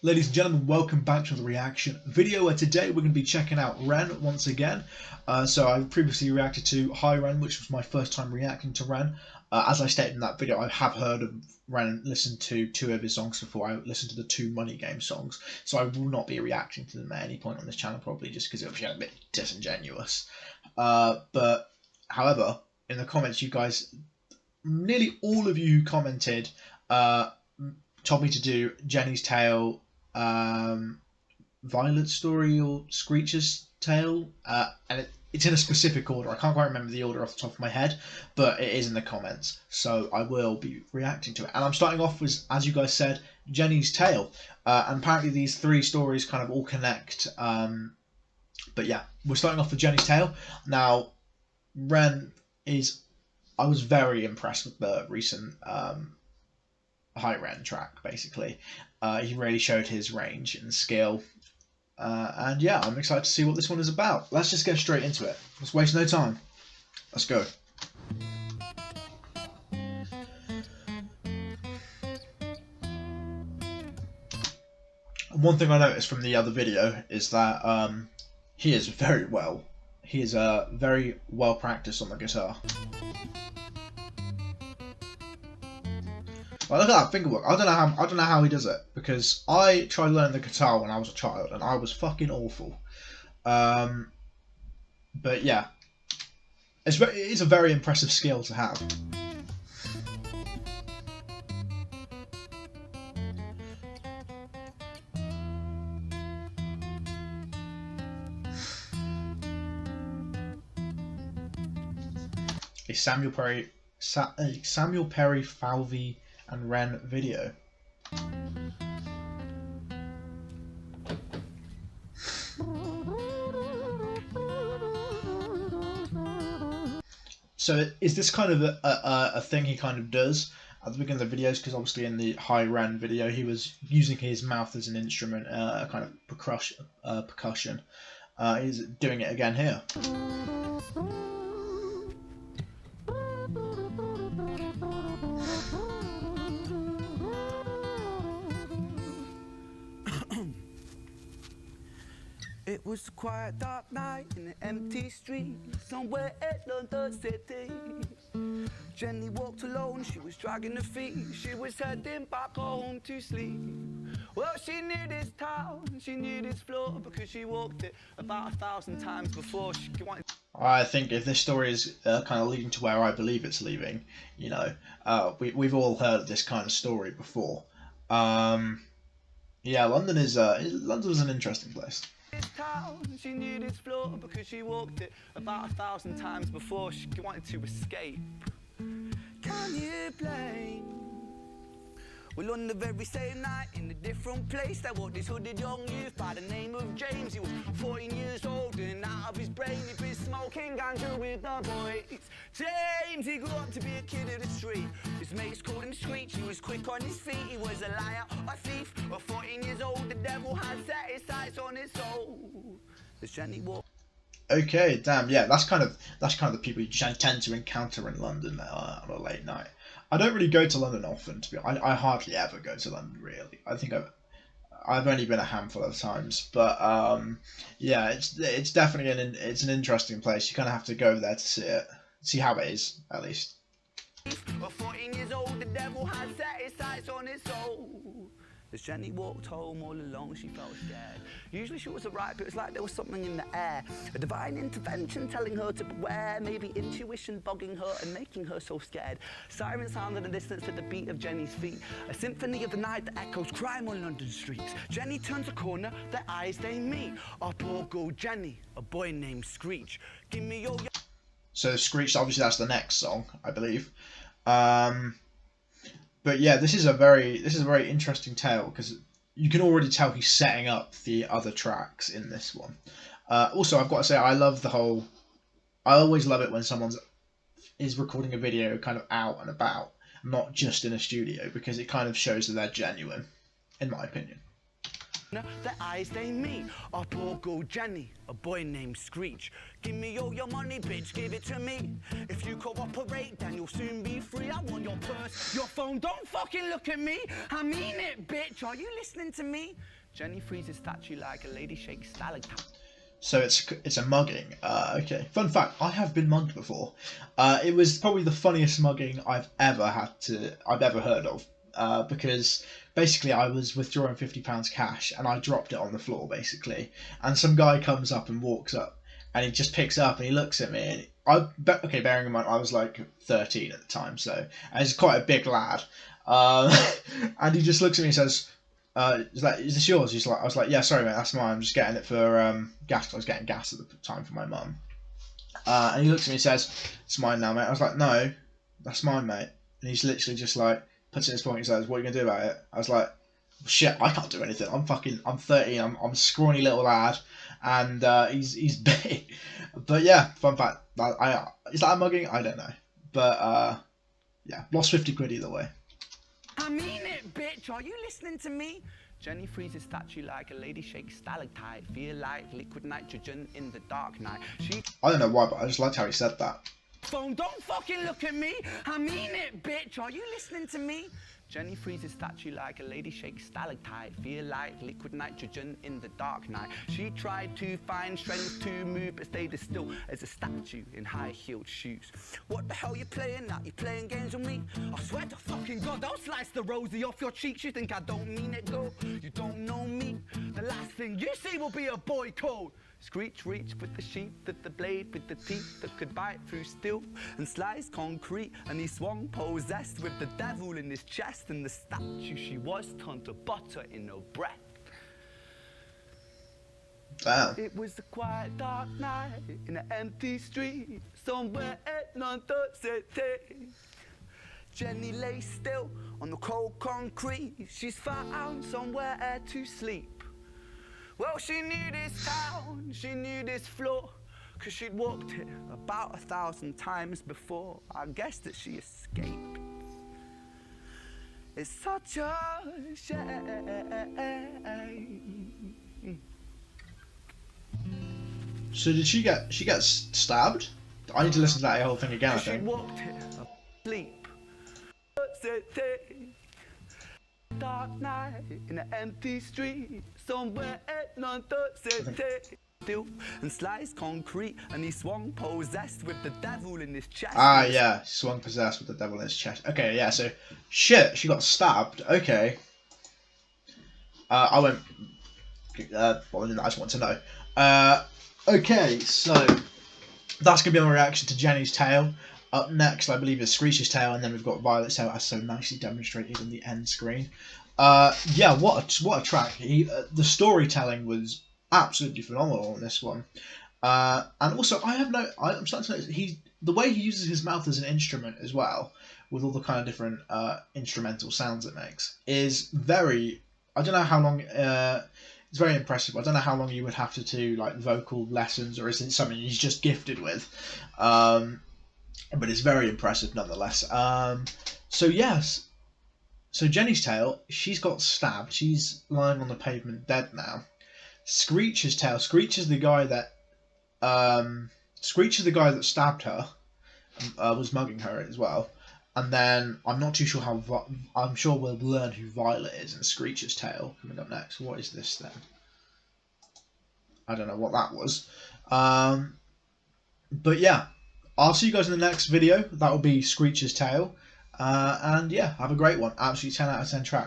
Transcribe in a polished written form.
Ladies and gentlemen, welcome back to the reaction video where today we're going to be checking out Ren once again. So I previously reacted to Hi Ren, which was my first time reacting to Ren. As I stated in that video, I have heard of Ren and listened to two of his songs before. I listened to the two Money Game songs, so I will not be reacting to them at any point on this channel, probably just because it would be a bit disingenuous. But however, in the comments, you guys, nearly all of you who commented, told me to do Jenny's Tale, Violet's story, or Screech's Tale, and it's in a specific order. I can't quite remember the order off the top of my head, but it is in the comments, so I will be reacting to it. And I'm starting off with, as you guys said, Jenny's Tale, and apparently these three stories kind of all connect. But yeah, we're starting off with Jenny's Tale. Now, Ren is... I was very impressed with the recent Hi Ren track, basically. He really showed his range and skill. And yeah, I'm excited to see what this one is about. Let's just get straight into it. Let's waste no time. Let's go. And one thing I noticed from the other video is that he is very well practiced on the guitar. Well, look at that finger work. I don't know how he does it, because I tried learning the guitar when I was a child and I was fucking awful. But yeah, it's a very impressive skill to have. A Samuel Perry Falvey and Ren video. So is this kind of a thing he kind of does at the beginning of the videos? Because obviously in the Hi Ren video he was using his mouth as an instrument, kind of percussion. He's doing it again here. It was a quiet dark night in an empty street somewhere in London City. Jenny walked alone, she was dragging her feet, she was heading back home to sleep. Well, she knew this town, she knew this floor, because she walked it about 1,000 times before. I think if this story is kind of leading to where I believe it's leading, you know, we've all heard this kind of story before. Yeah, London's an interesting place. She knew this floor because she walked it about 1,000 times before. She wanted to escape. Can you blame? Well, on the very same night, in a different place, there was this hooded young youth by the name of James. He was 14 years old and out of his brain. He'd been smoking ganja with the boys. James, he grew up to be a kid of the street. His mates called him Screech. He was quick on his feet. He was a liar, a thief. At 14 years old, the devil had set his sights on his soul. As Jenny walked. Okay, damn, yeah, that's kind of the people you tend to encounter in London on a late night. I don't really go to London often, to be honest. I hardly ever go to London, really. I think I've only been a handful of times, but yeah, it's definitely an interesting place. You kind of have to go there to see it, see how it is, at least. At 14 years old, the devil had set his sights on his soul. As Jenny walked home all alone, she felt scared. Usually she was alright, but it was like there was something in the air. A divine intervention telling her to beware, maybe intuition bugging her and making her so scared. Sirens sound in the distance at the beat of Jenny's feet. A symphony of the night that echoes crime on London streets. Jenny turns a corner, their eyes they meet. Up or go Jenny, a boy named Screech. Give me your... So Screech, obviously that's the next song, I believe. But yeah, this is a very interesting tale, because you can already tell he's setting up the other tracks in this one. Also, I've got to say, I always love it when someone is recording a video kind of out and about, not just in a studio, because it kind of shows that they're genuine, in my opinion. Their eyes they meet. A poor girl Jenny, a boy named Screech. Give me all your money, bitch, give it to me. If you cooperate, then you'll soon be free. I want your purse, your phone, don't fucking look at me. I mean it, bitch, are you listening to me? Jenny freezes statue like a lady shakes stalactite. So it's a mugging. Okay. Fun fact: I have been mugged before. It was probably the funniest mugging I've ever heard of. Because basically I was withdrawing £50 cash and I dropped it on the floor basically, and some guy comes up and walks up and he just picks it up and he looks at me and bearing in mind I was like 13 at the time, so I was quite a big lad, and he just looks at me and says, "Is this yours?" I was like, "Yeah, sorry mate, that's mine. I'm just getting it for gas. 'Cause I was getting gas at the time for my mum." And he looks at me and says, "It's mine now, mate." I was like, "No, that's mine, mate." And he's literally just like puts it in his pocket and says, "What are you gonna do about it?" I was like, "Shit, I can't do anything. I'm 13. I'm a scrawny little lad, and he's big." But yeah, fun fact. Is that a mugging? I don't know. But yeah, lost 50 quid either way. I mean it, bitch, are you listening to me? Jenny freezes statue like a lady shakes stalactite. Feel like liquid nitrogen in the dark night. I don't know why, but I just liked how he said that. Phone, don't fucking look at me. I mean it, bitch, are you listening to me? Jenny freezes statue like a lady shakes stalactite. Feel like liquid nitrogen in the dark night. She tried to find strength to move, but stayed as still as a statue in high-heeled shoes. What the hell you playing at? You playing games with me? I swear to fucking God, I'll slice the rosy off your cheeks. You think I don't mean it, girl? You don't know me. The last thing you see will be a boy code. Screech reach with the sheath of the blade, with the teeth that could bite through steel and slice concrete. And he swung possessed with the devil in his chest, and the statue she was turned to butter in her breath. Damn. It was a quiet dark night in an empty street somewhere at London City. Jenny lay still on the cold concrete. She's found somewhere to sleep. Well, she knew this town, she knew this floor, 'cause she'd walked it about 1,000 times before. I guess that she escaped. It's such a shame. So did she get stabbed? I need to listen to that whole thing again, I She'd think. walked it asleep. Dark night in an empty street somewhere at London City. Still and sliced concrete, and he swung possessed with the devil in his chest. Ah, yeah, swung possessed with the devil in his chest. Okay, yeah, so shit, she got stabbed. Okay. I went. Well, I just want to know. Okay, so that's gonna be my reaction to Jenny's tale. Up next, I believe, is Screech's tale, and then we've got Violet's tale, as so nicely demonstrated on the end screen. Yeah, what a track! The storytelling was absolutely phenomenal on this one, and also I'm starting to notice the way he uses his mouth as an instrument as well, with all the kind of different instrumental sounds it makes, is very. I don't know how long. It's very impressive. I don't know how long you would have to do like vocal lessons, or is it something he's just gifted with? But it's very impressive nonetheless. So yes, so Jenny's tale, she's got stabbed. She's lying on the pavement dead now. Screech's tale, Screech is the guy that stabbed her, was mugging her as well. And then I'm not too sure I'm sure we'll learn who Violet is in Screech's tale coming up next. What is this then? I don't know what that was. But yeah. I'll see you guys in the next video. That will be Screech's tale. And yeah, have a great one. Absolutely 10 out of 10 track.